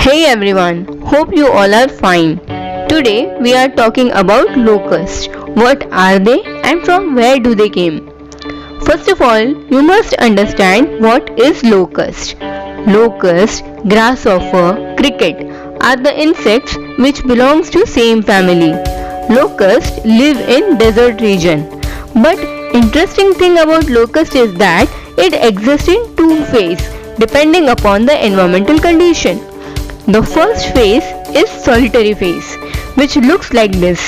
Hey everyone, hope you all are fine. Today we are talking about locusts. What are they and from where do they came? First of all, you must understand what is locust. Locust, grasshopper, cricket are the insects which belongs to same family. Locusts live in desert region. But interesting thing about locust is that it exists in two phases depending upon the environmental condition. The first phase is solitary phase, which looks like this.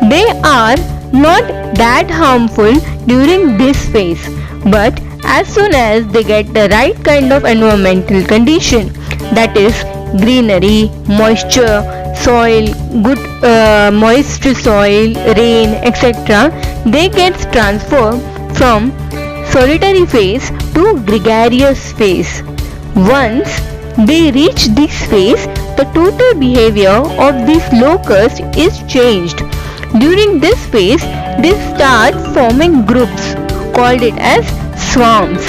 They are not that harmful during this phase, but as soon as they get the right kind of environmental condition, that is greenery, moisture, soil, good moist soil, rain, etc., they get transferred from solitary phase to gregarious phase. Once they reach this phase, the total behavior of these locusts is changed. During this phase, they start forming groups called it as swarms.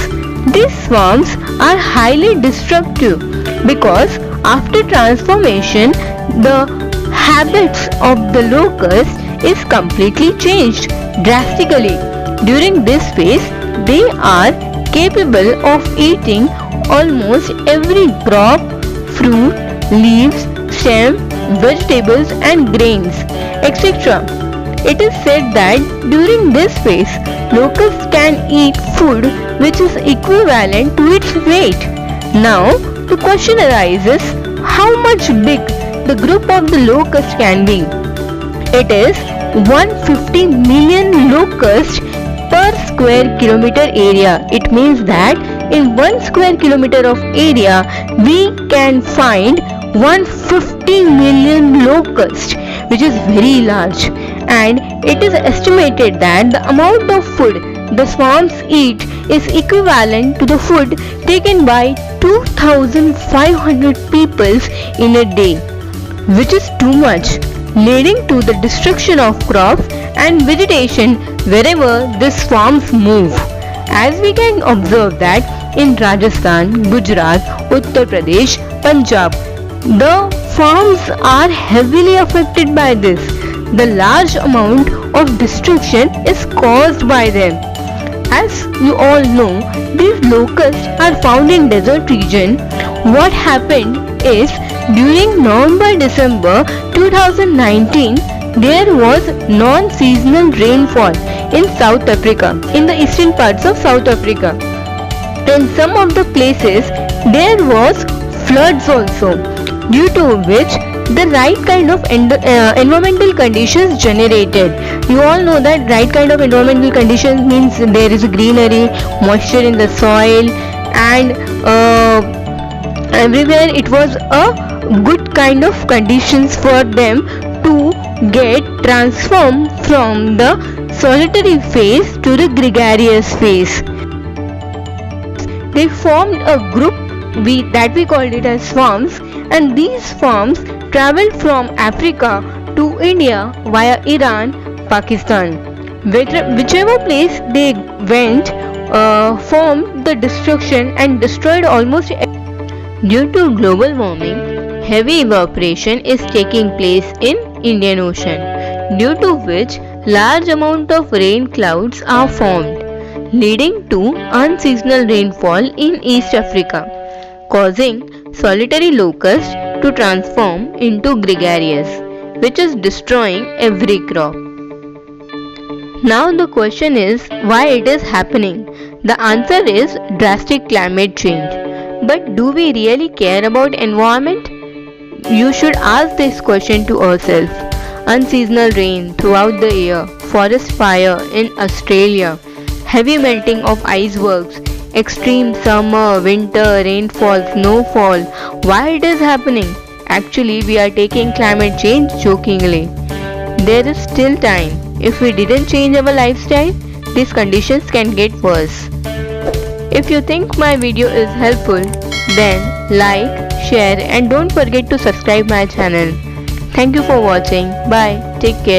These swarms are highly destructive because after transformation, the habits of the locust is completely changed drastically. During this phase, they are capable of eating almost every crop, fruit, leaves, stem, vegetables and grains, etc. It is said that during this phase, locusts can eat food which is equivalent to its weight. Now, the question arises, how much big the group of the locusts can be? It is 150 million locusts per square kilometer area. It means that in 1 square kilometer of area, we can find 150 million locusts, which is very large. And it is estimated that the amount of food the swarms eat is equivalent to the food taken by 2,500 people in a day, which is too much, leading to the destruction of crops and vegetation wherever these swarms move. As we can observe that in Rajasthan, Gujarat, Uttar Pradesh, Punjab, the farms are heavily affected by this. The large amount of destruction is caused by them. As you all know, these locusts are found in desert region. What happened is during November-December 2019, there was non-seasonal rainfall in South Africa, in the eastern parts of South Africa. In some of the places, there was floods also, due to which the right kind of environmental conditions generated. You all know that right kind of environmental conditions means there is greenery, moisture in the soil, and everywhere it was a good kind of conditions for them to get transformed from the solitary phase to the gregarious phase. They formed a group that we called it as swarms, and these swarms traveled from Africa to India via Iran, Pakistan. Whichever place they went, formed the destruction and destroyed almost everything. Due to global warming, heavy evaporation is taking place in Indian Ocean, due to which large amount of rain clouds are formed, leading to unseasonal rainfall in East Africa, causing solitary locusts to transform into gregarious, which is destroying every crop. Now the question is why it is happening. The answer is drastic climate change. But do we really care about environment? You should ask this question to ourselves. Unseasonal rain throughout the year, forest fire in Australia, heavy melting of icebergs, extreme summer, winter, rainfall, snowfall. Why it is happening? Actually, we are taking climate change jokingly. There is still time. If we didn't change our lifestyle, these conditions can get worse. If you think my video is helpful, then like, share and don't forget to subscribe my channel. Thank you for watching. Bye. Take care.